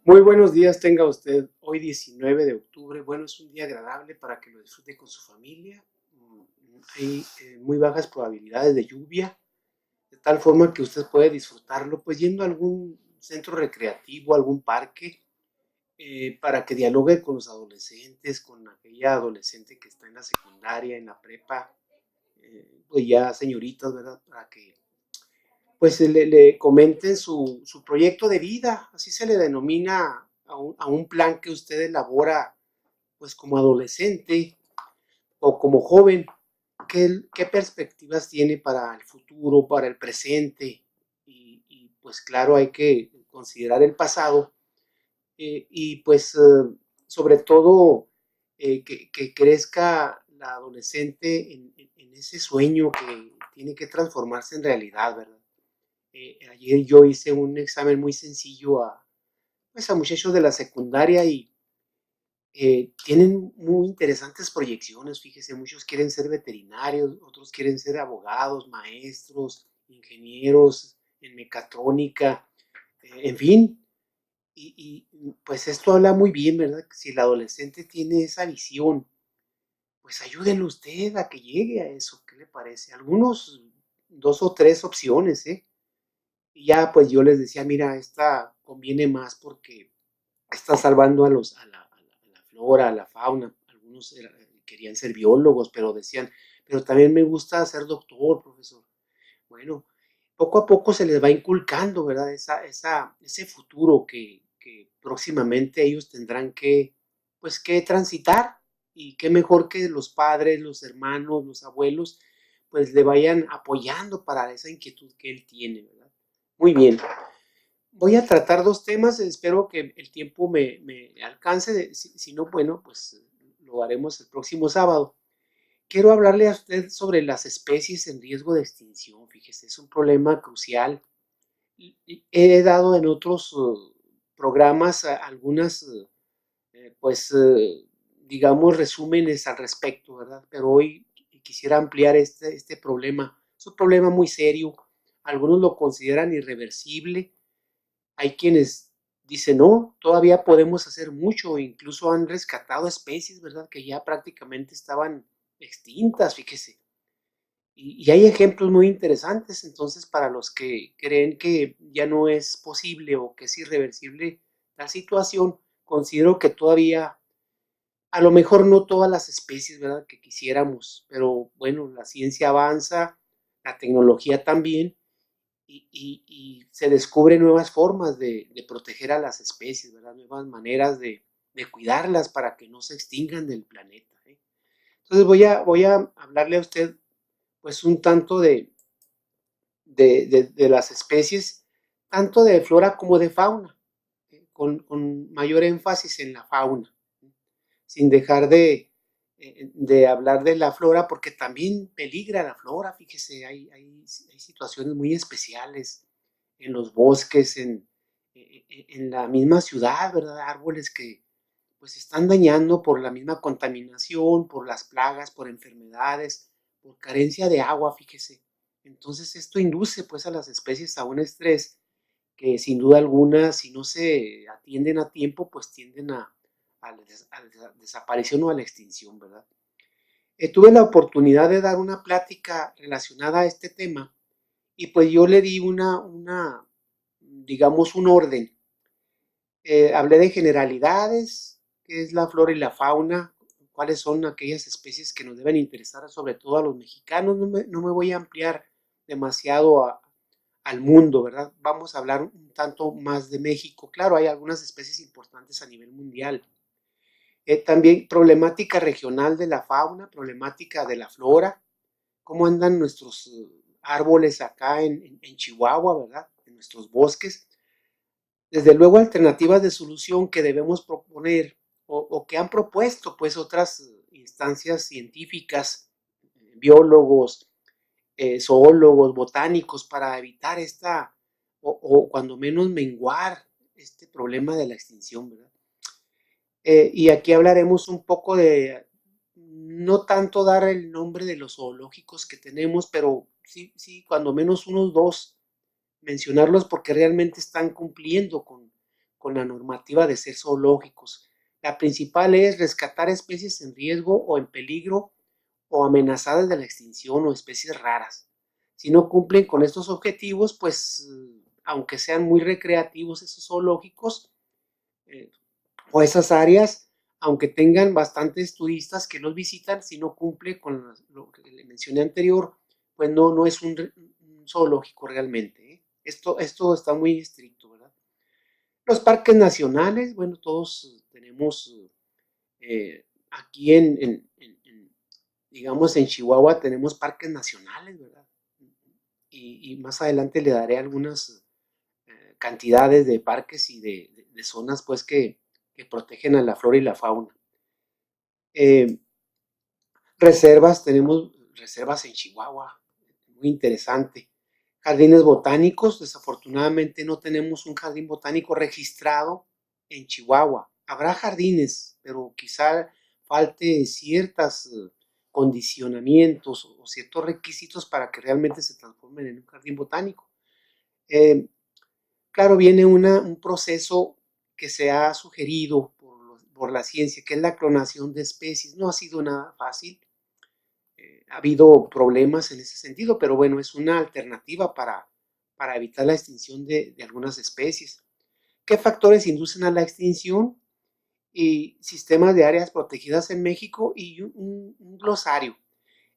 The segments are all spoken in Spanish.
Muy buenos días tenga usted. Hoy 19 de octubre. Bueno, es un día agradable para que lo disfrute con su familia. Hay muy bajas probabilidades de lluvia, de tal forma que usted puede disfrutarlo pues yendo a algún centro recreativo, algún parque, para que dialogue con los adolescentes, con aquella adolescente que está en la secundaria, en la prepa, pues ya señoritas, ¿verdad? Para que pues le comenten su proyecto de vida, así se le denomina a un plan que usted elabora pues como adolescente o como joven. ¿Qué perspectivas tiene para el futuro, para el presente? Pues claro, hay que considerar el pasado, y pues sobre todo que crezca la adolescente en ese sueño que tiene que transformarse en realidad, ¿verdad? Ayer yo hice un examen muy sencillo pues a muchachos de la secundaria y tienen muy interesantes proyecciones, fíjese, muchos quieren ser veterinarios, otros quieren ser abogados, maestros, ingenieros en mecatrónica, en fin, pues esto habla muy bien, ¿verdad? Si el adolescente tiene esa visión, pues ayúdenlo usted a que llegue a eso, ¿qué le parece? Algunos, dos o tres opciones, ¿eh? Y ya pues yo les decía, mira, esta conviene más porque está salvando a la flora, a la fauna. Algunos querían ser biólogos, pero decían, pero también me gusta ser doctor, profesor. Bueno, poco a poco se les va inculcando, ¿verdad? Ese futuro que próximamente ellos tendrán pues, que transitar. Y qué mejor que los padres, los hermanos, los abuelos, pues le vayan apoyando para esa inquietud que él tiene, ¿verdad? Muy bien. Voy a tratar dos temas, espero que el tiempo me alcance, si no, bueno, pues lo haremos el próximo sábado. Quiero hablarle a usted sobre las especies en riesgo de extinción, fíjese, es un problema crucial. He dado en otros programas algunas, pues, digamos, resúmenes al respecto, ¿verdad? Pero hoy quisiera ampliar este problema. Es un problema muy serio, algunos lo consideran irreversible, hay quienes dicen, no, todavía podemos hacer mucho, incluso han rescatado especies, ¿verdad? Que ya prácticamente estaban extintas, fíjese. Y hay ejemplos muy interesantes, entonces, para los que creen que ya no es posible o que es irreversible la situación, considero que todavía, a lo mejor no todas las especies, ¿verdad? Que quisiéramos, pero bueno, la ciencia avanza, la tecnología también, y se descubren nuevas formas de proteger a las especies, ¿verdad? Nuevas maneras de cuidarlas para que no se extingan del planeta, ¿eh? Entonces voy a hablarle a usted pues un tanto de las especies, tanto de flora como de fauna, con mayor énfasis en la fauna, sin dejar de hablar de la flora, porque también peligra la flora, fíjese, hay situaciones muy especiales en los bosques, en la misma ciudad, ¿verdad? Árboles que pues se están dañando por la misma contaminación, por las plagas, por enfermedades, por carencia de agua, fíjese. Entonces esto induce pues a las especies a un estrés que sin duda alguna, si no se atienden a tiempo, pues tienden a la desaparición o a la extinción, ¿verdad? Tuve la oportunidad de dar una plática relacionada a este tema y pues yo le di digamos, un orden. Hablé de generalidades, qué es la flora y la fauna, cuáles son aquellas especies que nos deben interesar, sobre todo a los mexicanos. No me voy a ampliar demasiado al mundo, ¿verdad? Vamos a hablar un tanto más de México. Claro, hay algunas especies importantes a nivel mundial. También problemática regional de la fauna, problemática de la flora, cómo andan nuestros árboles acá en Chihuahua, ¿verdad? En nuestros bosques. Desde luego, alternativas de solución que debemos proponer o que han propuesto pues otras instancias científicas, biólogos, zoólogos, botánicos, para evitar o cuando menos menguar este problema de la extinción, ¿verdad? Y aquí hablaremos un poco de, no tanto dar el nombre de los zoológicos que tenemos, pero sí, cuando menos unos dos, mencionarlos porque realmente están cumpliendo con la normativa de ser zoológicos. La principal es rescatar especies en riesgo o en peligro o amenazadas de la extinción o especies raras. Si no cumplen con estos objetivos, pues aunque sean muy recreativos esos zoológicos o esas áreas, aunque tengan bastantes turistas que los visitan, si no cumple con lo que le mencioné anterior, pues no es un zoológico realmente, ¿eh? Esto está muy estricto, ¿verdad? Los parques nacionales, bueno, todos tenemos aquí digamos, en Chihuahua tenemos parques nacionales, ¿verdad? Y más adelante le daré algunas cantidades de parques y de zonas, pues, que protegen a la flora y la fauna. Reservas, tenemos reservas en Chihuahua, muy interesante. Jardines botánicos, desafortunadamente no tenemos un jardín botánico registrado en Chihuahua. Habrá jardines, pero quizá falte ciertos condicionamientos o ciertos requisitos para que realmente se transformen en un jardín botánico. Claro, viene un proceso que se ha sugerido por la ciencia, que es la clonación de especies. No ha sido nada fácil, ha habido problemas en ese sentido, pero bueno, es una alternativa para evitar la extinción de algunas especies. ¿Qué factores inducen a la extinción? Y sistemas de áreas protegidas en México y un glosario.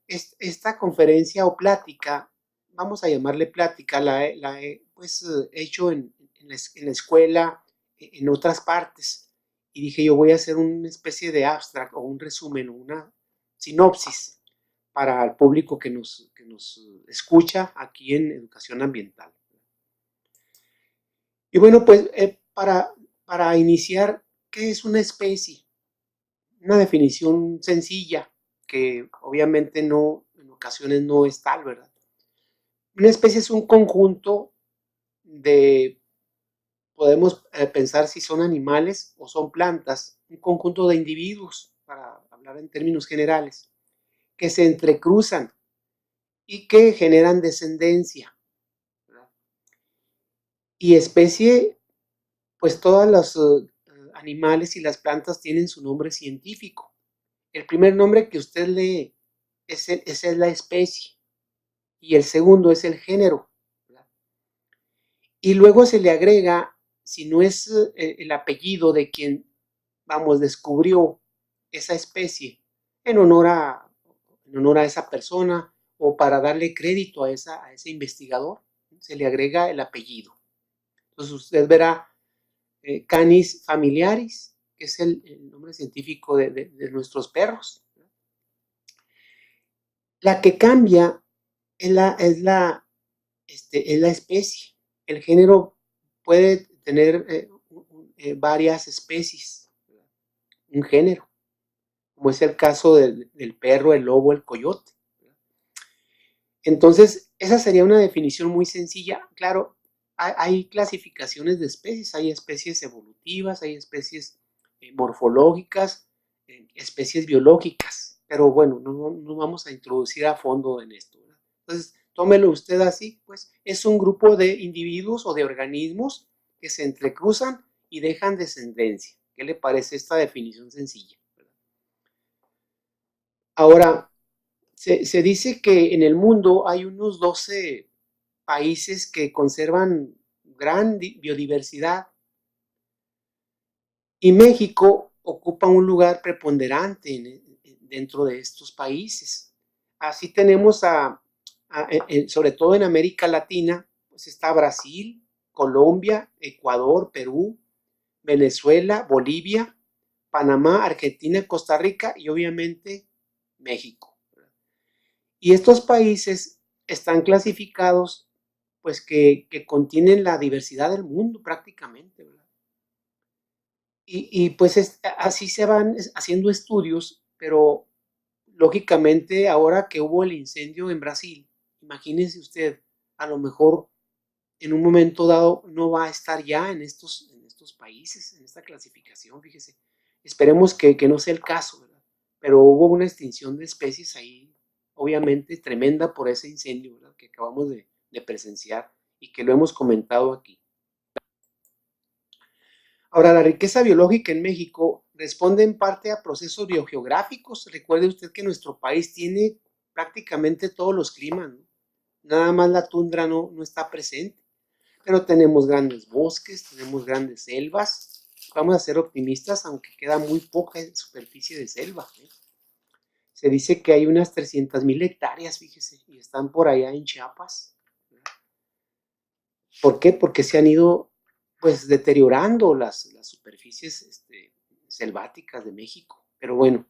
Esta conferencia o plática, vamos a llamarle plática, la he pues, hecho en la escuela, en otras partes, y dije yo voy a hacer una especie de abstract o un resumen o una sinopsis para el público que nos escucha aquí en educación ambiental. Y bueno, pues para iniciar, ¿qué es una especie? Una definición sencilla, que obviamente no, en ocasiones no es tal, ¿verdad? Una especie es un conjunto de, podemos pensar si son animales o son plantas, un conjunto de individuos, para hablar en términos generales, que se entrecruzan y que generan descendencia, ¿verdad? Y especie, pues todos los animales y las plantas tienen su nombre científico. El primer nombre que usted lee esa es la especie y el segundo es el género, ¿verdad? Y luego se le agrega, si no es el apellido de quien, vamos, descubrió esa especie, en honor a, en honor a esa persona o para darle crédito a ese investigador, se le agrega el apellido. Entonces usted verá Canis familiaris, que es el nombre científico de nuestros perros. La que cambia es la especie. El género puede tener varias especies, un género, como es el caso del perro, el lobo, el coyote. Entonces, esa sería una definición muy sencilla. Claro, hay clasificaciones de especies, hay especies evolutivas, hay especies morfológicas, especies biológicas, pero bueno, no vamos a introducir a fondo en esto, ¿verdad? Entonces, tómelo usted así, pues es un grupo de individuos o de organismos que se entrecruzan y dejan descendencia. ¿Qué le parece esta definición sencilla? Ahora, se dice que en el mundo hay unos 12 países que conservan gran biodiversidad y México ocupa un lugar preponderante dentro de estos países. Así tenemos sobre todo en América Latina, pues está Brasil, Colombia, Ecuador, Perú, Venezuela, Bolivia, Panamá, Argentina, Costa Rica y obviamente México. Y estos países están clasificados, pues que contienen la diversidad del mundo prácticamente, ¿verdad? Y pues así se van haciendo estudios, pero lógicamente ahora que hubo el incendio en Brasil, imagínese usted, a lo mejor en un momento dado no va a estar ya en estos países, en esta clasificación, fíjese. Esperemos que no sea el caso, ¿verdad? Pero hubo una extinción de especies ahí, obviamente tremenda por ese incendio, ¿verdad? Que acabamos de presenciar y que lo hemos comentado aquí. Ahora, la riqueza biológica en México responde en parte a procesos biogeográficos. Recuerde usted que nuestro país tiene prácticamente todos los climas, ¿no? Nada más la tundra no está presente, pero tenemos grandes bosques, tenemos grandes selvas. Vamos a ser optimistas, aunque queda muy poca superficie de selva, ¿eh? Se dice que hay unas 300,000 hectáreas, fíjese, y están por allá en Chiapas. ¿Por qué? Porque se han ido pues deteriorando las superficies selváticas de México. Pero bueno,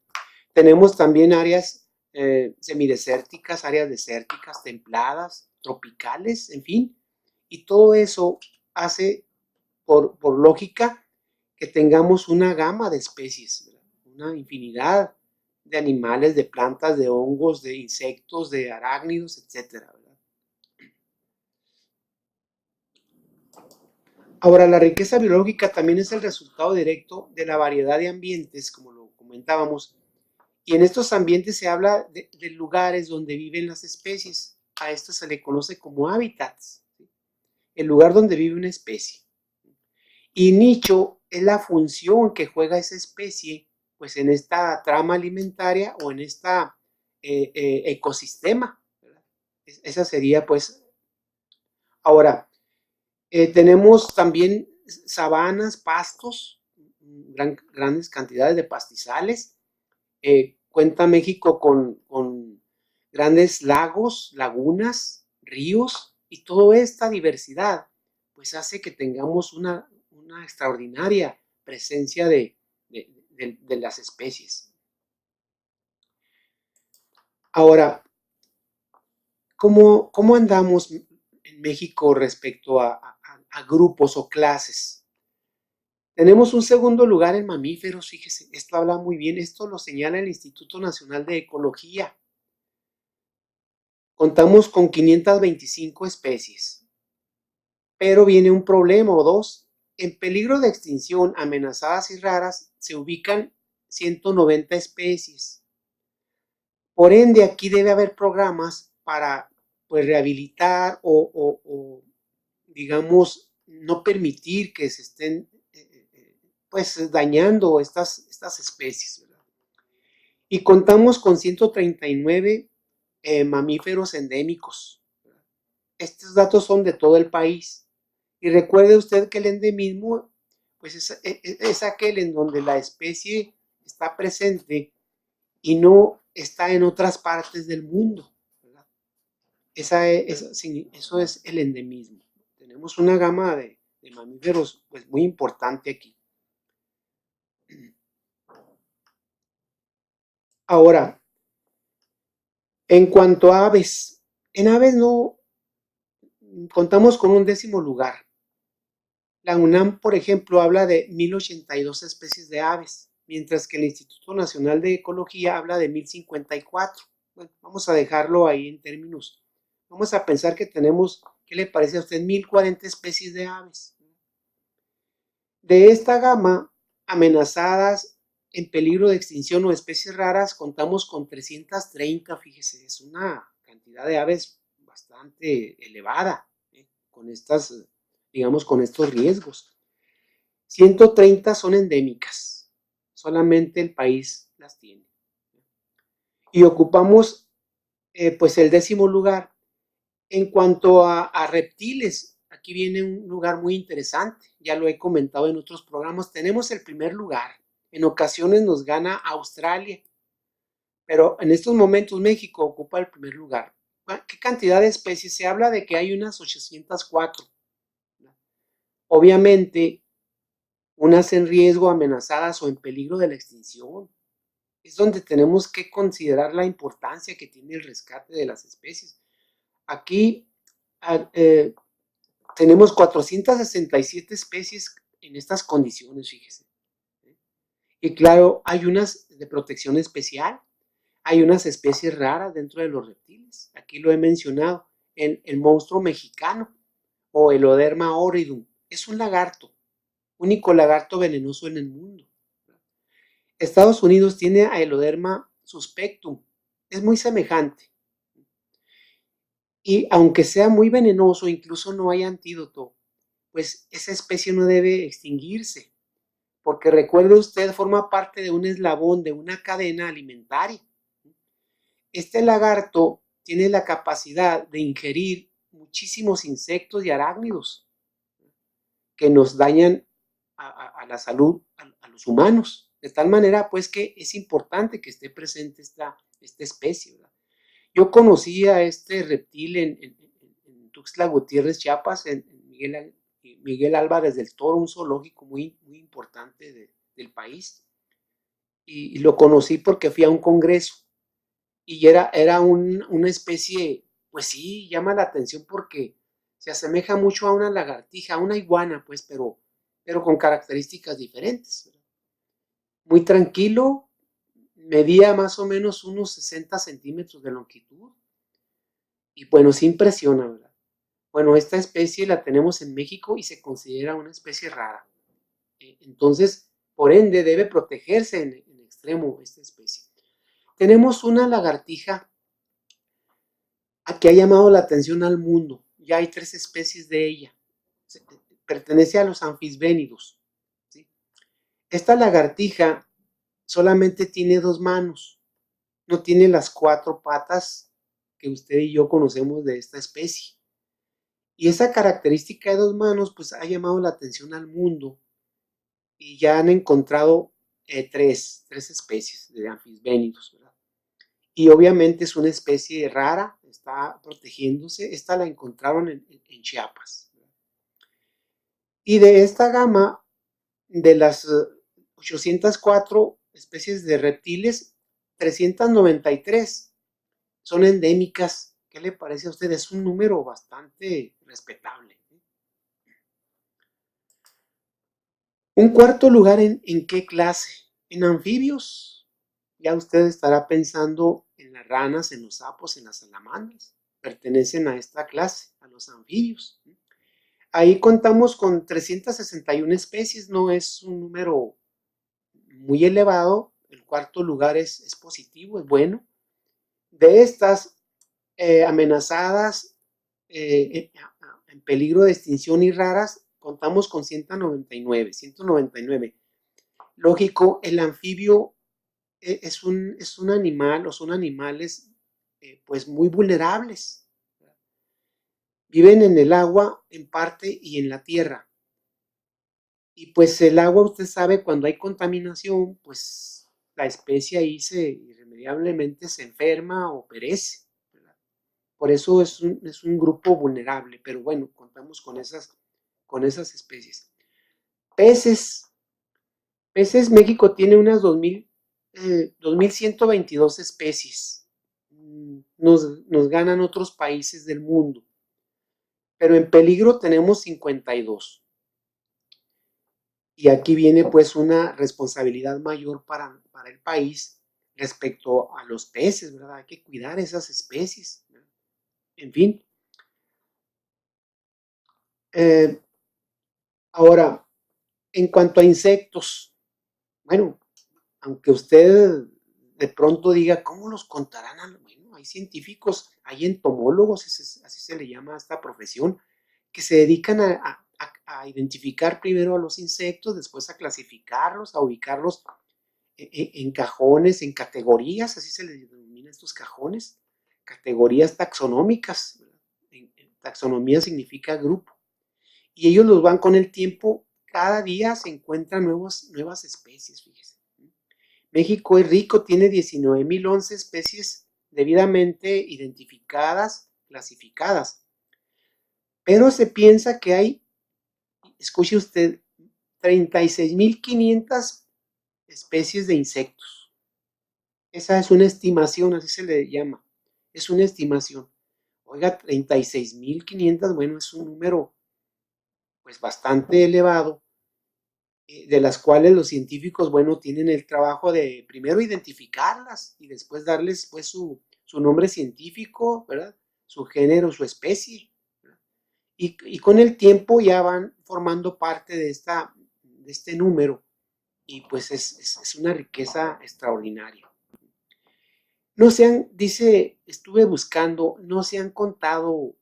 tenemos también áreas semidesérticas, áreas desérticas, templadas, tropicales, en fin. Y todo eso hace, por lógica, que tengamos una gama de especies, ¿verdad? Una infinidad de animales, de plantas, de hongos, de insectos, de arácnidos, etcétera, ¿verdad? Ahora, la riqueza biológica también es el resultado directo de la variedad de ambientes, como lo comentábamos, y en estos ambientes se habla de lugares donde viven las especies. A esto se le conoce como hábitats, ¿sí? El lugar donde vive una especie. Y nicho es la función que juega esa especie, pues en esta trama alimentaria o en esta ecosistema, ¿verdad? Esa sería, pues, ahora, tenemos también sabanas, pastos, grandes cantidades de pastizales. Cuenta México con grandes lagos, lagunas, ríos, y toda esta diversidad pues hace que tengamos una extraordinaria presencia de las especies. Ahora, ¿cómo andamos en México respecto a grupos o clases? Tenemos un segundo lugar en mamíferos, fíjese, esto habla muy bien, esto lo señala el Instituto Nacional de Ecología. Contamos con 525 especies, pero viene un problema o dos. En peligro de extinción, amenazadas y raras, se ubican 190 especies. Por ende, aquí debe haber programas para pues, rehabilitar o digamos, no permitir que se estén pues dañando estas especies, ¿verdad? Y contamos con 139 mamíferos endémicos. Estos datos son de todo el país. Y recuerde usted que el endemismo pues es aquel en donde la especie está presente y no está en otras partes del mundo, ¿verdad? Eso es el endemismo. Tenemos una gama de mamíferos pues muy importante aquí. Ahora, en cuanto a aves, en aves no contamos con un 10º lugar. La UNAM, por ejemplo, habla de 1082 especies de aves, mientras que el Instituto Nacional de Ecología habla de 1054. Bueno, vamos a dejarlo ahí en términos. Vamos a pensar que tenemos, ¿qué le parece a usted? 1040 especies de aves. De esta gama, amenazadas, en peligro de extinción o especies raras, contamos con 330, fíjese, es una cantidad de aves bastante elevada, con estas, digamos, con estos riesgos. 130 son endémicas, solamente el país las tiene. Y ocupamos pues el 10º lugar. En cuanto a reptiles, aquí viene un lugar muy interesante, ya lo he comentado en otros programas, tenemos el primer lugar, en ocasiones nos gana Australia, pero en estos momentos México ocupa el primer lugar. ¿Qué cantidad de especies? Se habla de que hay unas 804. Obviamente, unas en riesgo, amenazadas o en peligro de la extinción. Es donde tenemos que considerar la importancia que tiene el rescate de las especies. Aquí tenemos 467 especies en estas condiciones, fíjese. Y claro, hay unas de protección especial, hay unas especies raras dentro de los reptiles. Aquí lo he mencionado, el monstruo mexicano o el Eloderma horridum. Es un lagarto, único lagarto venenoso en el mundo. Estados Unidos tiene a Eloderma suspectum, es muy semejante. Y aunque sea muy venenoso, incluso no hay antídoto, pues esa especie no debe extinguirse. porque recuerde usted, forma parte de un eslabón de una cadena alimentaria. Este lagarto tiene la capacidad de ingerir muchísimos insectos y arácnidos que nos dañan a la salud, a los humanos. De tal manera, pues, que es importante que esté presente esta especie, ¿verdad? Yo conocí a este reptil en Tuxtla Gutiérrez, Chiapas, en Miguel Álvarez del Toro, un zoológico muy, muy importante del país. Y lo conocí porque fui a un congreso y era una especie, pues sí, llama la atención porque se asemeja mucho a una lagartija, a una iguana, pues, pero con características diferentes. Muy tranquilo, medía más o menos unos 60 centímetros de longitud y bueno, sí impresiona, ¿verdad? Bueno, esta especie la tenemos en México y se considera una especie rara. Entonces, por ende, debe protegerse en extremo esta especie. Tenemos una lagartija que ha llamado la atención al mundo. Ya hay 3 especies de ella. Pertenece a los anfisbénidos, ¿sí? Esta lagartija solamente tiene 2 manos, no tiene las 4 patas que usted y yo conocemos de esta especie. Y esa característica de 2 manos, pues ha llamado la atención al mundo y ya han encontrado 3 especies de anfisbénidos, ¿verdad? Y obviamente es una especie rara, está protegiéndose. Esta la encontraron en Chiapas. Y de esta gama, de las 804 especies de reptiles, 393 son endémicas. ¿Qué le parece a usted? Es un número bastante respetable. Un cuarto lugar, ¿en qué clase? En anfibios. Ya usted estará pensando en las ranas, en los sapos, en las salamandras. Pertenecen a esta clase, a los anfibios. Ahí contamos con 361 especies, no es un número muy elevado. El cuarto lugar es positivo, es bueno. De estas amenazadas, en peligro de extinción y raras, contamos con 199. Lógico, el anfibio es un animal, o son animales pues muy vulnerables. Viven en el agua en parte y en la tierra. Y pues el agua, usted sabe, cuando hay contaminación, pues la especie ahí irremediablemente se enferma o perece, ¿verdad? Por eso es un grupo vulnerable, pero bueno, contamos con esas especies. Peces. México tiene unas 2122 especies. Nos ganan otros países del mundo, pero en peligro tenemos 52. Y aquí viene pues una responsabilidad mayor para el país respecto a los peces, ¿verdad? Hay que cuidar esas especies, ¿verdad? En fin. Ahora, en cuanto a insectos, bueno, aunque usted de pronto diga, ¿cómo los contarán? Bueno, hay científicos, hay entomólogos, así se le llama a esta profesión, que se dedican a identificar primero a los insectos, después a clasificarlos, a ubicarlos en cajones, en categorías, así se les denomina estos cajones, categorías taxonómicas. Taxonomía significa grupo. Y ellos los van con el tiempo, cada día se encuentran nuevas especies, fíjese. México es rico, tiene 19.011 especies debidamente identificadas, clasificadas. Pero se piensa que hay, escuche usted, 36.500 especies de insectos. Esa es una estimación, así se le llama. Es una estimación. Oiga, 36.500, bueno, es un número pues bastante elevado, de las cuales los científicos, bueno, tienen el trabajo de primero identificarlas y después darles pues su nombre científico, ¿verdad? Su género, su especie, ¿verdad? Y con el tiempo ya van formando parte de este número y pues es una riqueza extraordinaria. No se han, dice, estuve buscando, no se han contado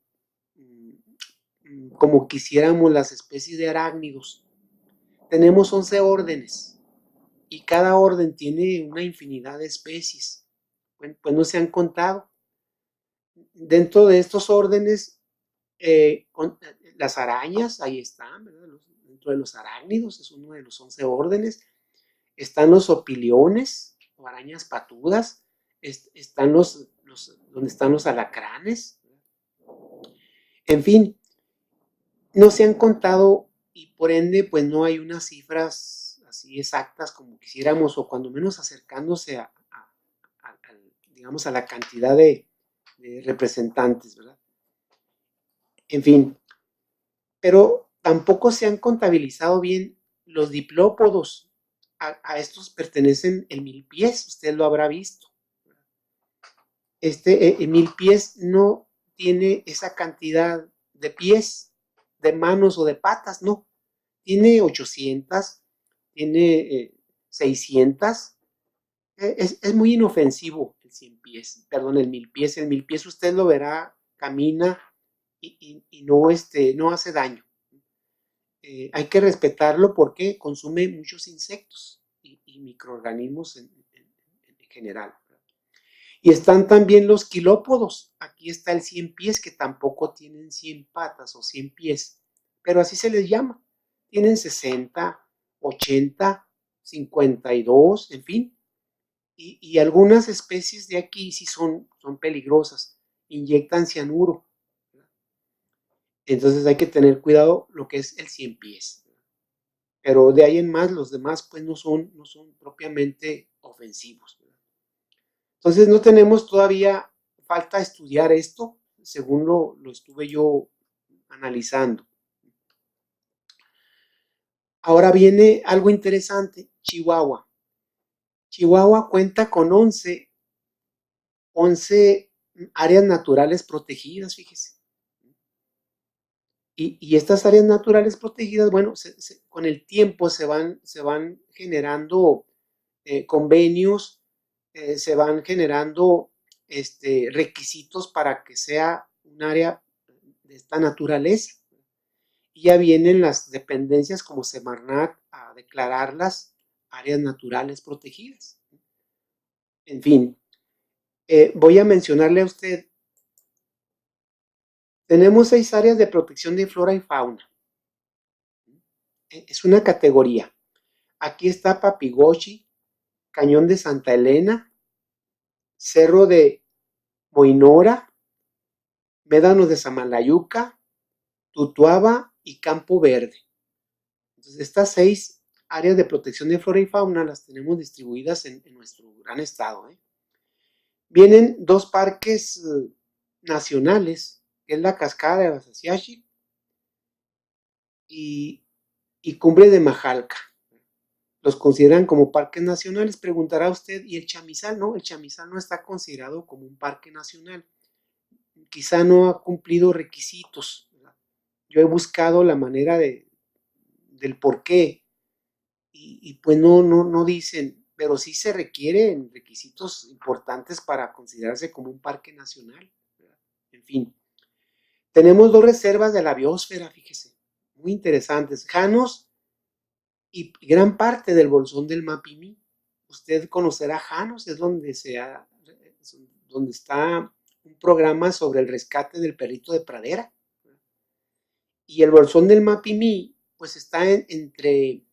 como quisiéramos las especies de arácnidos. tenemos 11 órdenes y cada orden tiene una infinidad de especies. Pues no se han contado. Dentro de estos órdenes, las arañas, ahí están, ¿verdad? Dentro de los arácnidos, es uno de los 11 órdenes. Están los opiliones, o arañas patudas. Están donde están los alacranes. En fin, no se han contado y por ende, pues no hay unas cifras así exactas como quisiéramos, o cuando menos acercándose digamos, a la cantidad de representantes, ¿verdad? En fin, pero tampoco se han contabilizado bien los diplópodos. A estos pertenecen el milpiés, usted lo habrá visto. El milpiés no tiene esa cantidad de pies, de manos o de patas, no. Tiene 800, tiene 600. Es muy inofensivo el 100 pies, perdón, el 1000 pies. El 1000 pies usted lo verá, camina y no hace daño. Hay que respetarlo porque consume muchos insectos y microorganismos en general. Y están también los quilópodos. Aquí está el 100 pies, que tampoco tienen 100 patas o 100 pies, pero así se les llama. Tienen 60, 80, 52, en fin. Y algunas especies de aquí sí son peligrosas. Inyectan cianuro. Entonces hay que tener cuidado lo que es el 100 pies. Pero de ahí en más, los demás pues no son propiamente ofensivos. Entonces no tenemos todavía, falta estudiar esto, según lo estuve yo analizando. Ahora viene algo interesante, Chihuahua. Chihuahua cuenta con 11 áreas naturales protegidas, fíjese. Y estas áreas naturales protegidas, bueno, con el tiempo se van generando convenios, se van generando requisitos para que sea un área de esta naturaleza. Y ya vienen las dependencias como Semarnat a declararlas áreas naturales protegidas. En fin, voy a mencionarle a usted, tenemos 6 áreas de protección de flora y fauna. Es una categoría. Aquí está Papigochi, Cañón de Santa Elena, Cerro de Moinora, Médanos de Samalayuca, Tutuaba y Campo Verde. Entonces, estas 6 áreas de protección de flora y fauna las tenemos distribuidas en nuestro gran estado. Vienen 2 parques nacionales, que es la Cascada de Abasaciachi y Cumbre de Majalca. Los consideran como parques nacionales. Preguntará usted, ¿y el chamizal? No, el chamizal no está considerado como un parque nacional. Quizá no ha cumplido requisitos. Yo he buscado la manera del por qué y pues no dicen, pero sí se requieren requisitos importantes para considerarse como un parque nacional. En fin, tenemos 2 reservas de la biosfera, fíjese, muy interesantes, Janos y gran parte del bolsón del Mapimí. Usted conocerá Janos, es donde está un programa sobre el rescate del perrito de pradera. Y el bolsón del Mapimí, pues está entre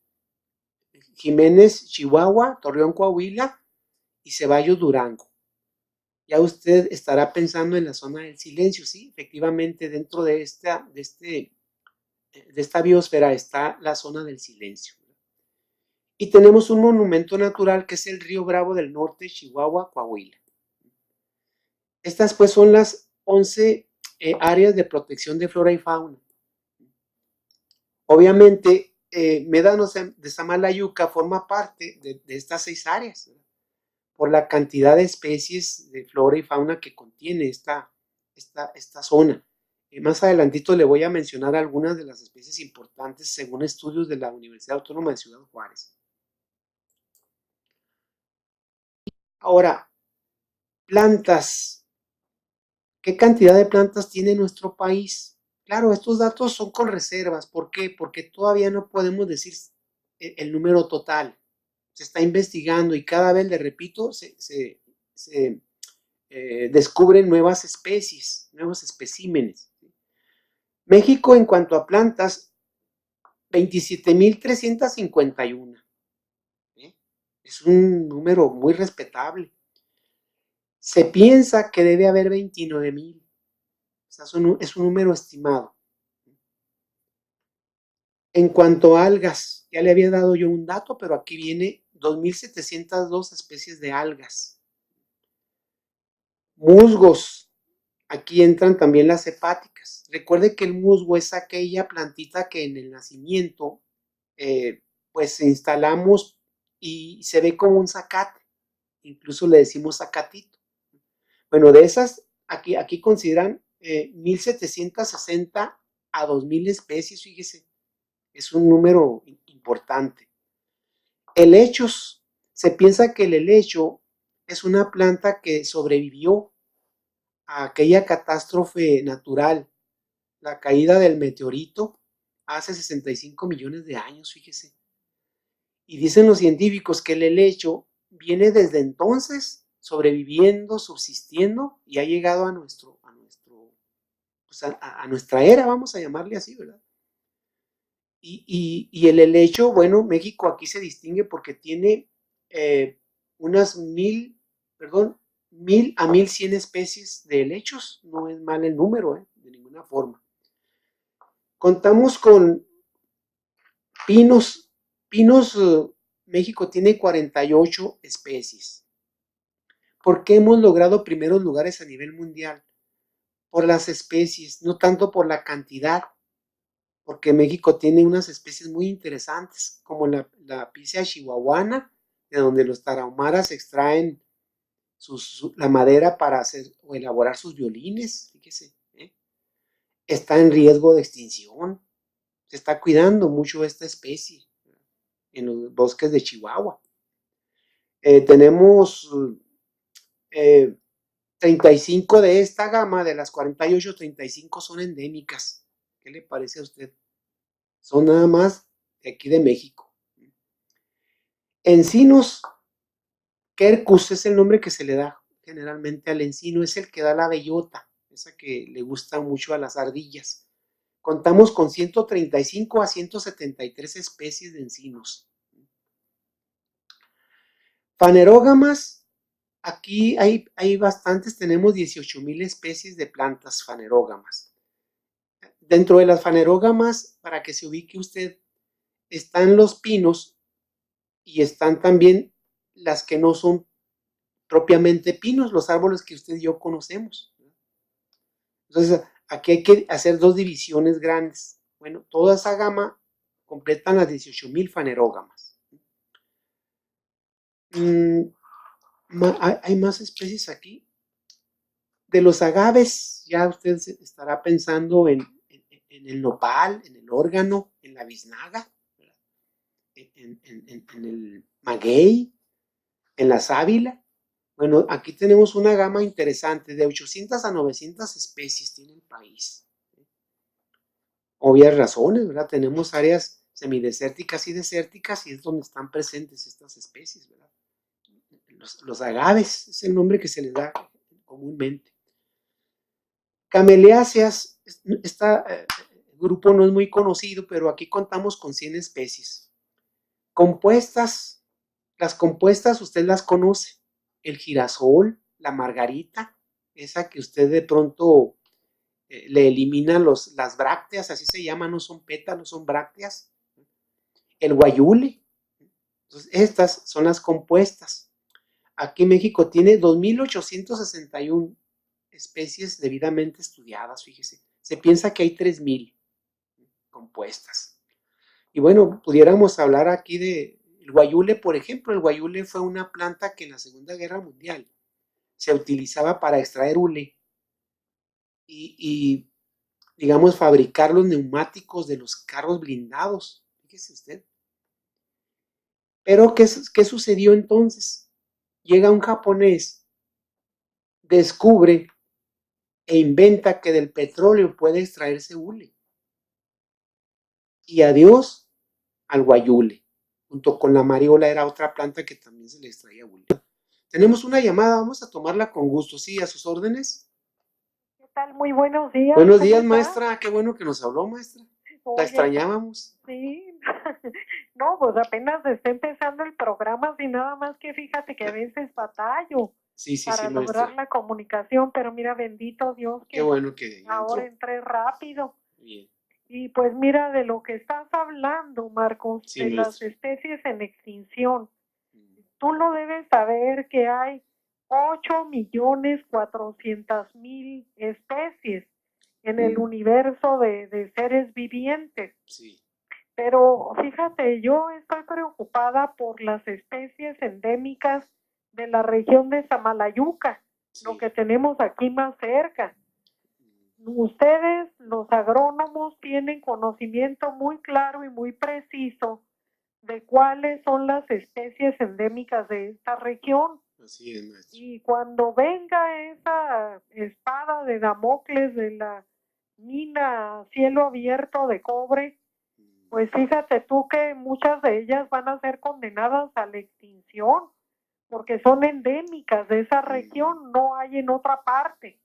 Jiménez, Chihuahua, Torreón, Coahuila y Ceballos, Durango. Ya usted estará pensando en la zona del silencio, sí, efectivamente dentro de esta biosfera está la zona del silencio. Y tenemos un monumento natural que es el Río Bravo del Norte, Chihuahua, Coahuila. Estas pues son las 11 áreas de protección de flora y fauna. Obviamente, Médanos de Samalayuca forma parte de estas 6 áreas, ¿verdad? Por la cantidad de especies de flora y fauna que contiene esta zona. Más adelantito le voy a mencionar algunas de las especies importantes según estudios de la Universidad Autónoma de Ciudad Juárez. Ahora, plantas. ¿Qué cantidad de plantas tiene nuestro país? Claro, estos datos son con reservas. ¿Por qué? Porque todavía no podemos decir el número total. Se está investigando y cada vez, le repito, se descubren nuevas especies, nuevos especímenes. México, en cuanto a plantas, 27,351. Es un número muy respetable. Se piensa que debe haber 29,000. O sea, es un número estimado. En cuanto a algas, ya le había dado yo un dato, pero aquí viene 2,702 especies de algas. Musgos, aquí entran también las hepáticas. Recuerde que el musgo es aquella plantita que en el nacimiento, pues instalamos y se ve como un zacate. Incluso le decimos zacatito. Bueno, de esas, aquí consideran 1,760 a 2,000 especies, fíjese. Es un número importante. Helechos. Se piensa que el helecho es una planta que sobrevivió a aquella catástrofe natural, la caída del meteorito hace 65 millones de años, fíjese. Y dicen los científicos que el helecho viene desde entonces sobreviviendo, subsistiendo y ha llegado a pues a nuestra era, vamos a llamarle así, ¿verdad? Y el helecho, bueno, México aquí se distingue porque tiene unas 1,000 a 1,100 especies de helechos. No es mal el número, de ninguna forma. Contamos con pinos. Pinos, México tiene 48 especies. ¿Por qué hemos logrado primeros lugares a nivel mundial? Por las especies, no tanto por la cantidad. Porque México tiene unas especies muy interesantes, como la pícea chihuahuana, de donde los tarahumaras extraen la madera para hacer o elaborar sus violines, fíjese, está en riesgo de extinción, se está cuidando mucho esta especie en los bosques de Chihuahua. Tenemos 35 de esta gama, de las 48, 35 son endémicas. ¿Qué le parece a usted? Son nada más de aquí de México. Encinos, Quercus es el nombre que se le da generalmente al encino, es el que da la bellota, esa que le gusta mucho a las ardillas. Contamos con 135 a 173 especies de encinos. Fanerógamas, aquí hay bastantes, tenemos 18,000 especies de plantas fanerógamas. Dentro de las fanerógamas, para que se ubique usted, están los pinos y están también las que no son propiamente pinos, los árboles que usted y yo conocemos. Entonces, aquí hay que hacer dos divisiones grandes. Bueno, toda esa gama completan las 18,000 fanerógamas. Hay más especies aquí. De los agaves, ya usted estará pensando en el nopal, en el órgano, en la biznaga, en el maguey, en la sábila. Bueno, aquí tenemos una gama interesante, de 800 a 900 especies tiene el país. Obvias razones, ¿verdad? Tenemos áreas semidesérticas y desérticas y es donde están presentes estas especies, ¿verdad? Los agaves es el nombre que se les da comúnmente. Cameleáceas, este grupo no es muy conocido, pero aquí contamos con 100 especies. Compuestas, las compuestas usted las conoce, el girasol, la margarita, esa que usted de pronto le elimina las brácteas, así se llaman, no son pétalos, son brácteas. El guayule, entonces estas son las compuestas. Aquí México tiene 2,861 especies debidamente estudiadas, fíjese. Se piensa que hay 3,000 compuestas. Y bueno, pudiéramos hablar aquí de el guayule, por ejemplo. El guayule fue una planta que en la Segunda Guerra Mundial se utilizaba para extraer hule y digamos, fabricar los neumáticos de los carros blindados. Fíjese usted. Pero, ¿qué sucedió entonces? Llega un japonés, descubre e inventa que del petróleo puede extraerse hule. Y adiós al guayule. junto con la mariola era otra planta que también se le extraía bulbo. Tenemos una llamada, vamos a tomarla con gusto. Sí, a sus órdenes. ¿Qué tal? Muy buenos días, Buenos ¿cómo días, está? maestra. Qué bueno que nos habló, maestra. La Oye, pues extrañábamos. sí, no, pues apenas está empezando el programa, así nada más que fíjate que a veces batallo Sí, sí, sí, para lograr maestra. la comunicación, pero mira, bendito Dios Qué que bueno que ya ahora entró. entré rápido. Bien. Y pues mira, de lo que estás hablando, Marcos, Sí, de las maestra. especies en extinción, tú lo debes saber que hay 8.400.000 especies en el universo de seres vivientes. Sí, Pero fíjate, yo estoy preocupada por las especies endémicas de la región de Samalayuca, lo sí. que tenemos aquí más cerca. Ustedes, los agrónomos, tienen conocimiento muy claro y muy preciso de cuáles son las especies endémicas de esta región. Así es, maestra. Y cuando venga esa espada de Damocles de la mina a cielo abierto de cobre, pues fíjate tú que muchas de ellas van a ser condenadas a la extinción, porque son endémicas de esa región, no hay en otra parte.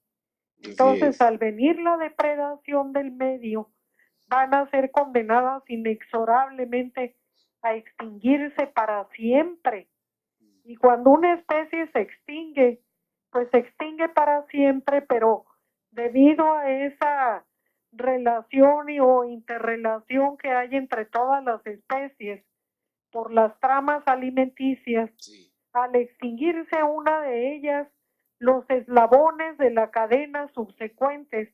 Así Entonces, es. al venir la depredación del medio, van a ser condenadas inexorablemente a extinguirse para siempre. Y cuando una especie se extingue, pues se extingue para siempre, pero debido a esa relación o interrelación que hay entre todas las especies por las tramas alimenticias, Sí. al extinguirse una de ellas, los eslabones de la cadena subsecuentes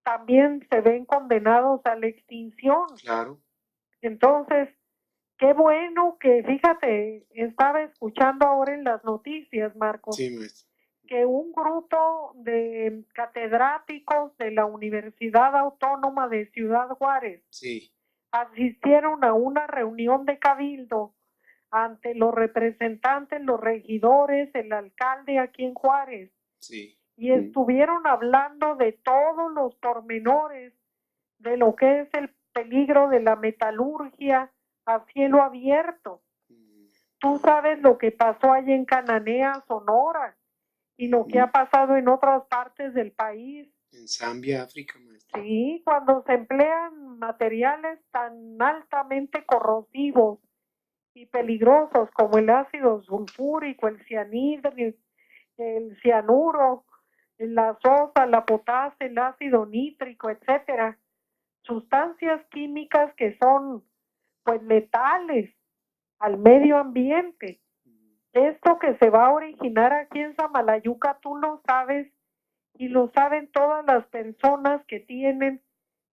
también se ven condenados a la extinción. Claro. Entonces, qué bueno que, fíjate, estaba escuchando ahora en las noticias, Marcos, Sí, maestra. que un grupo de catedráticos de la Universidad Autónoma de Ciudad Juárez Sí. asistieron a una reunión de cabildo ante los representantes, los regidores, el alcalde aquí en Juárez, Sí. y estuvieron hablando de todos los pormenores de lo que es el peligro de la metalurgia a cielo abierto. Tú sabes lo que pasó allí en Cananea, Sonora, y lo que ha pasado en otras partes del país. En Zambia, África, maestra. Sí, cuando se emplean materiales tan altamente corrosivos y peligrosos como el ácido sulfúrico, el cianhidro, el cianuro, la sosa, la potasa, el ácido nítrico, etcétera, sustancias químicas que son pues letales al medio ambiente. Esto que se va a originar aquí en Samalayuca, tú lo sabes y lo saben todas las personas que tienen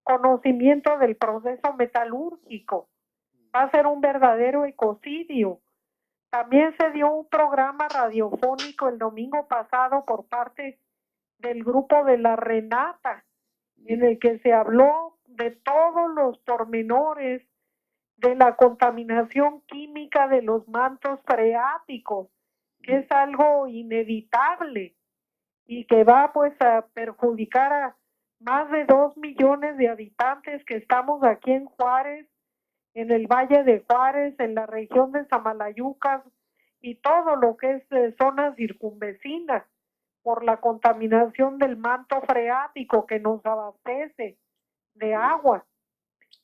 conocimiento del proceso metalúrgico. Va a ser un verdadero ecocidio. También se dio un programa radiofónico el domingo pasado por parte del grupo de la Renata, en el que se habló de todos los pormenores de la contaminación química de los mantos freáticos, que es algo inevitable y que va pues a perjudicar a más de 2 millones de habitantes que estamos aquí en Juárez, en el Valle de Juárez, en la región de Samalayuca y todo lo que es zona circunvecina por la contaminación del manto freático que nos abastece de agua.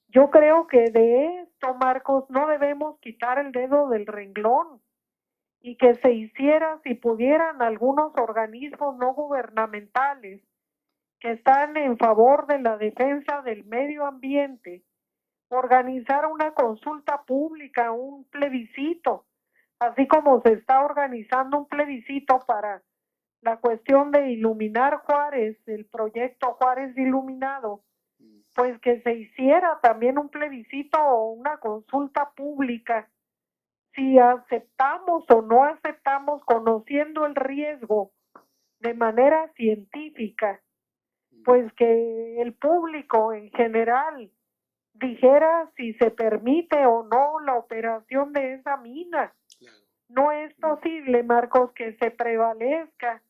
Yo creo que de esto, Marcos, no debemos quitar el dedo del renglón y que se hiciera, si pudieran, algunos organismos no gubernamentales que están en favor de la defensa del medio ambiente, organizar una consulta pública, un plebiscito, así como se está organizando un plebiscito para la cuestión de iluminar Juárez, el proyecto Juárez Iluminado, pues que se hiciera también un plebiscito o una consulta pública, si aceptamos o no aceptamos, conociendo el riesgo de manera científica, pues que el público en general dijera si se permite o no la operación de esa mina. No es posible, Marcos, que se prevalezca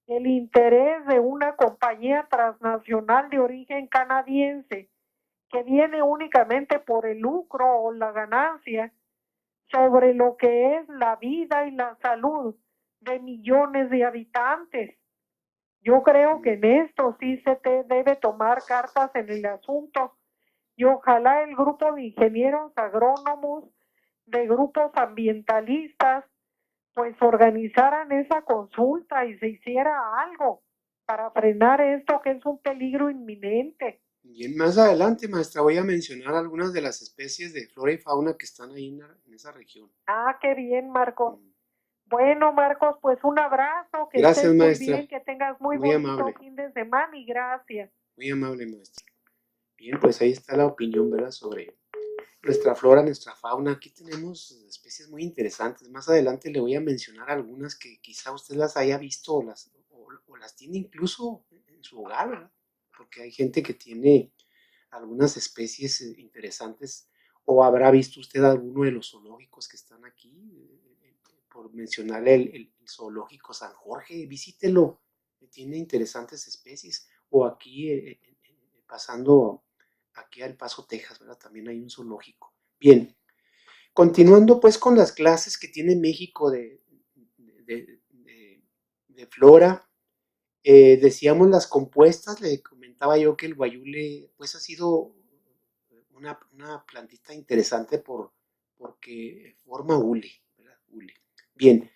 el interés de una compañía transnacional de origen canadiense que viene únicamente por el lucro o la ganancia, sobre lo que es la vida y la salud de millones de habitantes. Yo creo que en esto sí se te debe tomar cartas en el asunto y ojalá el grupo de ingenieros agrónomos, de grupos ambientalistas, pues organizaran esa consulta y se hiciera algo para frenar esto que es un peligro inminente. Bien, más adelante, maestra, voy a mencionar algunas de las especies de flora y fauna que están ahí en esa región. Ah, qué bien, Marcos. Bueno, Marcos, pues un abrazo, que Gracias, estés muy maestra. bien, que tengas muy Muy bonito amable. fin de semana y gracias. Muy amable, maestra. Bien, pues ahí está la opinión, ¿verdad? Sobre nuestra flora, nuestra fauna. Aquí tenemos especies muy interesantes. Más adelante le voy a mencionar algunas que quizá usted las haya visto o las tiene incluso en su hogar, ¿verdad? Porque hay gente que tiene algunas especies interesantes o habrá visto usted alguno de los zoológicos que están aquí. Por mencionarle el zoológico San Jorge, visítelo, tiene interesantes especies. O aquí, pasando aquí al Paso, Texas, ¿verdad? También hay un zoológico. Bien, continuando pues con las clases que tiene México de, de flora, decíamos las compuestas, le comentaba yo que el guayule pues ha sido una plantita interesante porque forma hule, ¿verdad? Hule. Bien,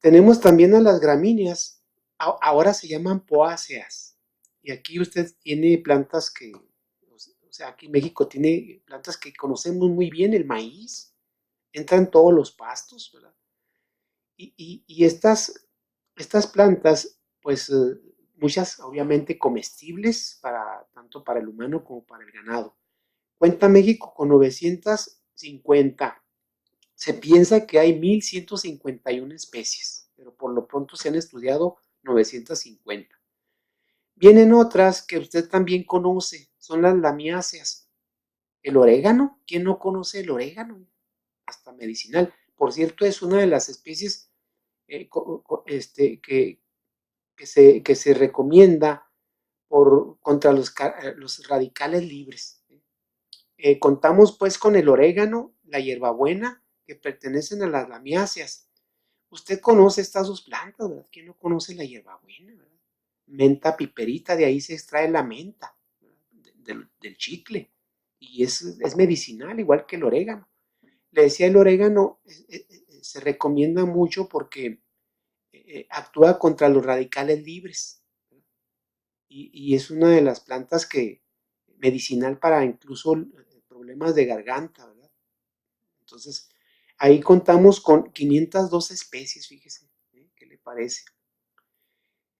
tenemos también a las gramíneas, ahora se llaman poáceas, y aquí usted tiene plantas que, o sea, aquí en México tiene plantas que conocemos muy bien, el maíz, entra en todos los pastos, ¿verdad? Y estas plantas, pues muchas obviamente comestibles, tanto para el humano como para el ganado. Cuenta México con 950. Se piensa que hay 1151 especies, pero por lo pronto se han estudiado 950. Vienen otras que usted también conoce, son las lamiáceas. El orégano, ¿quién no conoce el orégano? Hasta medicinal. Por cierto, es una de las especies que se recomienda contra los radicales libres. Contamos pues con el orégano, la hierbabuena, que pertenecen a las lamiáceas. Usted conoce estas dos plantas, ¿verdad? ¿Quién no conoce la hierbabuena, verdad? Menta piperita, de ahí se extrae la menta, del chicle, y es medicinal, igual que el orégano. Le decía, el orégano se recomienda mucho porque actúa contra los radicales libres, y es una de las plantas que medicinal para incluso problemas de garganta, ¿verdad? Entonces, ahí contamos con 502 especies, fíjese, ¿eh? ¿Qué le parece?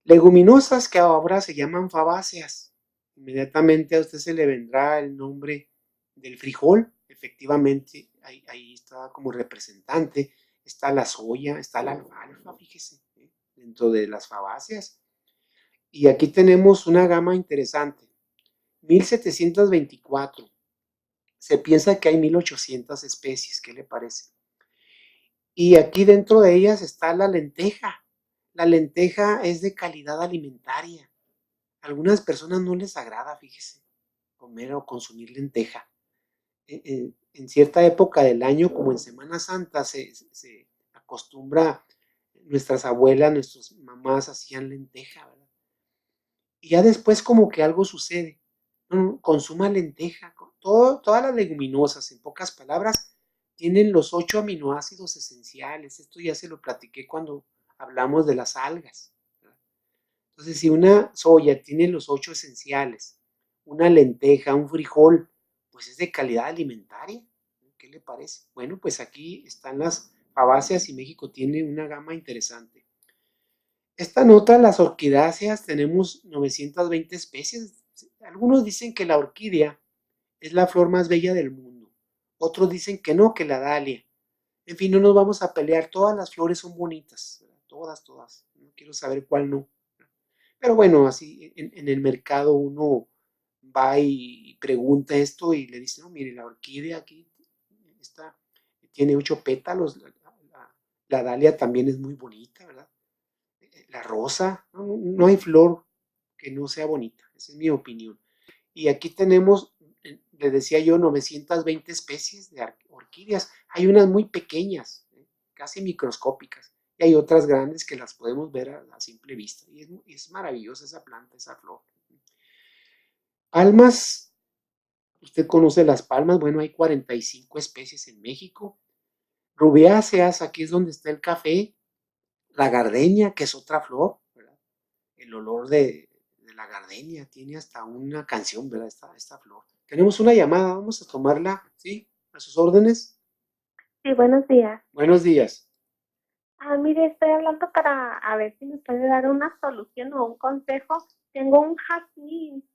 Leguminosas que ahora se llaman fabáceas. Inmediatamente a usted se le vendrá el nombre del frijol, efectivamente, ahí está como representante, está la soya, está la alfalfa, fíjese, ¿eh? Dentro de las fabáceas. Y aquí tenemos una gama interesante, 1724. Se piensa que hay 1800 especies, ¿qué le parece? Y aquí dentro de ellas está la lenteja. La lenteja es de calidad alimentaria. A algunas personas no les agrada, fíjese, comer o consumir lenteja. En cierta época del año, como en Semana Santa, se acostumbra, nuestras abuelas, nuestras mamás hacían lenteja, ¿verdad? Y ya después como que algo sucede. Consuma lenteja. Todas las leguminosas, en pocas palabras, tienen los 8 aminoácidos esenciales. Esto ya se lo platiqué cuando hablamos de las algas. Entonces, si una soya tiene los 8 esenciales, una lenteja, un frijol, pues es de calidad alimentaria. ¿Qué le parece? Bueno, pues aquí están las fabáceas y México tiene una gama interesante. Esta nota, las orquidáceas, tenemos 920 especies. Algunos dicen que la orquídea es la flor más bella del mundo. Otros dicen que no, que la dalia. En fin, no nos vamos a pelear. Todas las flores son bonitas. Todas, todas. No quiero saber cuál no. Pero bueno, así en el mercado uno va y pregunta esto y le dice, no, mire, la orquídea aquí está, tiene 8 pétalos. La dalia también es muy bonita, ¿verdad? La rosa, no hay flor que no sea bonita, esa es mi opinión. Y aquí tenemos le decía yo, 920 especies de orquídeas. Hay unas muy pequeñas, casi microscópicas, y hay otras grandes que las podemos ver a simple vista. Y es maravillosa esa planta, esa flor. Palmas, usted conoce las palmas, bueno, hay 45 especies en México. Rubiáceas, aquí es donde está el café. La gardenia, que es otra flor, ¿verdad? El olor de la gardenia tiene hasta una canción, ¿verdad? Esta flor. Tenemos una llamada, vamos a tomarla, ¿sí? A sus órdenes. Sí, buenos días. Buenos días. Mire, estoy hablando para a ver si me puede dar una solución o un consejo. Tengo un jazmín,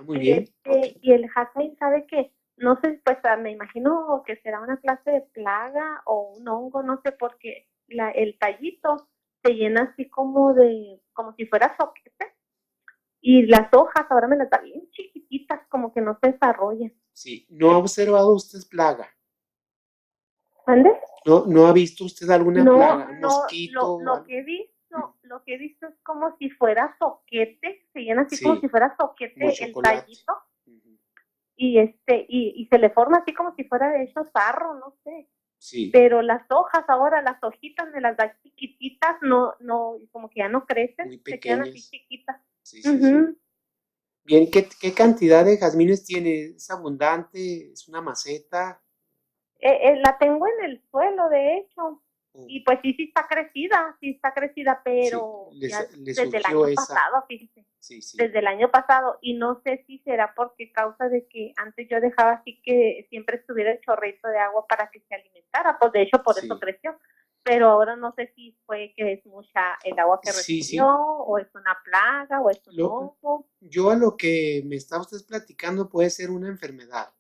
Muy bien. y el jazmín, ¿sabe qué? No sé, pues me imagino que será una clase de plaga o un hongo, no sé, porque el tallito se llena así como si fuera soquete, y las hojas ahora me las da bien chiquititas, como que no se desarrollan. Sí, ¿no ha observado usted plaga? ¿Mande? ¿No ha visto usted alguna plaga? ¿Un No, mosquito? lo que he visto es como si fuera soquete, se llena así como Sí, si fuera como soquete el chocolate. tallito, y se le forma así como si fuera de hecho sarro, no sé. Sí, Pero las hojas ahora, las hojitas me las da chiquititas, no, como que ya no crecen, muy se quedan así pequeñas. chiquitas. Sí, sí, sí. Bien, ¿qué cantidad de jazmines tiene? ¿Es abundante? ¿Es una maceta? La tengo en el suelo, de hecho, Oh, y pues sí está crecida, sí, pero ya le desde el surgió año esa. pasado, fíjese, Sí, sí. desde el año pasado, y no sé si será porque causa de que antes yo dejaba así que siempre estuviera el chorrito de agua para que se alimentara, pues de hecho por eso Sí. creció, pero ahora no sé si fue que es mucha el agua que Sí, recibió, sí. o es una plaga, o es un hongo. Yo a lo que me está usted platicando puede ser una enfermedad,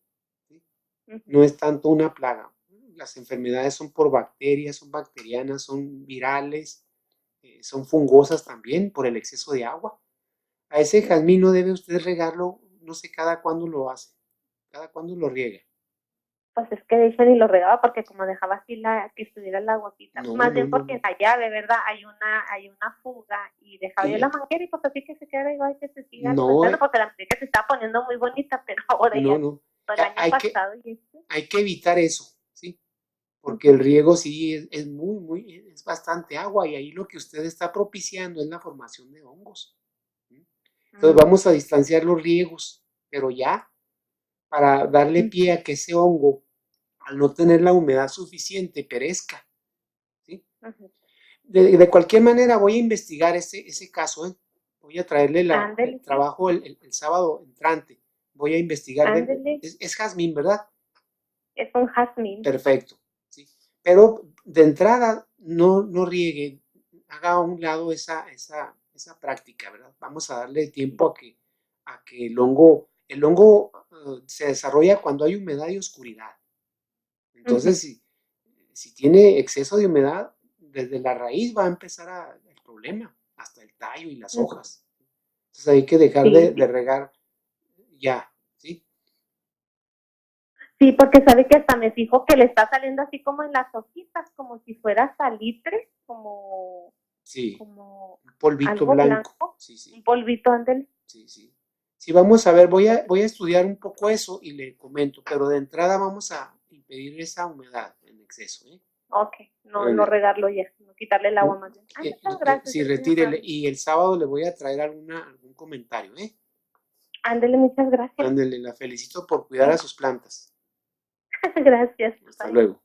¿sí? Uh-huh. No es tanto una plaga. Las enfermedades son por bacterias, son bacterianas, son virales, son fungosas también por el exceso de agua. A ese jazmín no debe usted regarlo, no sé cada cuándo lo hace, cada cuándo lo riega. Pues es que de hecho ni lo regaba porque como dejaba así que estuviera la aguacita, No, más no, bien no, porque no. allá de verdad hay una fuga y dejaba yo Y, la manguera y pues así que se queda igual que se siga no, alimentando porque la manguera se está poniendo muy bonita, pero ahora no, ya no. todo el año pasado y Hay que evitar eso, ¿sí? Porque el riego sí es es bastante agua y ahí lo que usted está propiciando es la formación de hongos. ¿Sí? Entonces vamos a distanciar los riegos, pero ya para darle pie a que ese hongo, al no tener la humedad suficiente, perezca. ¿Sí? De cualquier manera voy a investigar ese caso, ¿eh? Voy a traerle el trabajo el sábado entrante. Voy a investigar. Es jazmín, ¿verdad? Es un jazmín. Perfecto. ¿Sí? Pero de entrada no riegue, haga a un lado esa práctica, ¿verdad? Vamos a darle tiempo a que el hongo se desarrolla cuando hay humedad y oscuridad. Entonces, si tiene exceso de humedad, desde la raíz va a empezar el problema, hasta el tallo y las hojas. Entonces hay que dejar de regar ya, ¿sí? Sí, porque sabe que hasta me fijo que le está saliendo así como en las hojitas, como si fuera salitre, como un polvito algo blanco. Sí, sí. Un polvito, ándale. Sí, sí. Sí, vamos a ver, voy a estudiar un poco eso y le comento, pero de entrada vamos a impedir esa humedad en exceso, ¿eh? Ok, no regarlo ya, no quitarle el agua más bien. Muchas gracias. Sí, retírele. Y el sábado le voy a traer algún comentario, ¿eh? Ándele, muchas gracias. Ándele, la felicito por cuidar a sus plantas. Gracias. Hasta luego.